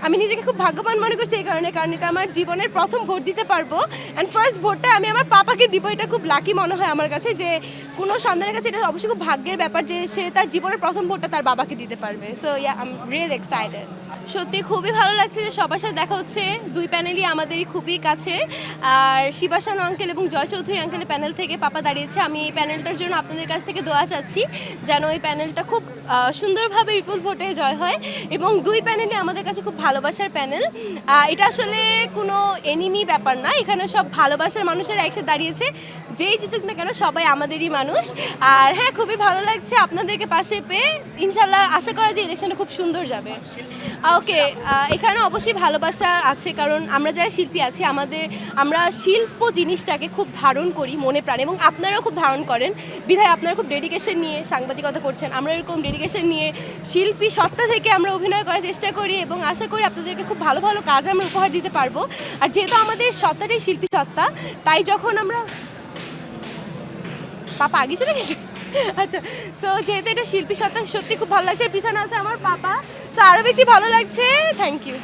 আমি নিজেকে খুব ভাগ্যবান মনে করছি এই কারণে, কারণ এটা আমার জীবনের প্রথম ভোট দিতে পারবো অ্যান্ড ফার্স্ট ভোটটা আমি আমার পাপাকে দিব। এটা খুব লাকি মনে হয় আমার কাছে, যে কোনো সন্তানের কাছে এটা অবশ্যই খুব ভাগ্যের ব্যাপার যে সে তার জীবনের প্রথম ভোটটা তার বাবাকে দিতে পারবে। So yeah, I am really excited. সত্যি খুবই ভালো লাগছে যে সবার সাথে দেখা হচ্ছে। দুই প্যানেলই আমাদেরই খুবই কাছের। আর শিবাশানু আঙ্কেল এবং জয় চৌধুরী আঙ্কেলের প্যানেল থেকে পাপা দাঁড়িয়েছে। আমি এই প্যানেলটার জন্য আপনাদের কাছ থেকে দোয়া চাচ্ছি যেন এই প্যানেলটা খুব সুন্দরভাবে বিপুল ভোটে জয় হয়, এবং দুই প্যানেলই আমাদের কাছে খুব ভালোবাসার প্যানেল। এটা আসলে কোনো এনিমি ব্যাপার না, এখানে সব ভালোবাসার মানুষেরা একসাথে দাঁড়িয়েছে। যেই জিতুক না কেন সবাই আমাদেরই মানুষ। আর হ্যাঁ, খুবই ভালো লাগছে আপনাদেরকে পাশে পেয়ে। ইনশাল্লাহ আশা করা যে ইলেকশনটা খুব সুন্দর যাবে। ওকে, এখানে অবশ্যই ভালোবাসা আছে, কারণ আমরা যারা শিল্পী আছি আমরা শিল্প জিনিসটাকে খুব ধারণ করি মনে প্রাণে, এবং আপনারাও খুব ধারণ করেন। বিধায় আপনারা খুব ডেডিকেশন নিয়ে সাংবাদিকতা করছেন, আমরা এরকম ডেডিকেশন নিয়ে শিল্পী সত্তা থেকে আমরা অভিনয় করার চেষ্টা করি, এবং আশা করি আপনাদেরকে খুব ভালো ভালো কাজ আমরা উপহার দিতে পারবো। আর যেহেতু আমাদের সত্তাটাই শিল্পী সত্তা, তাই যখন আমরা পাপা আগে চলে গেছে। আচ্ছা, সো যেহেতু এটা শিল্পী সত্তা, সত্যি খুব ভালো লাগছে। পিছনে আছে আমার পাপা, সো আরও বেশি ভালো লাগছে। Thank you.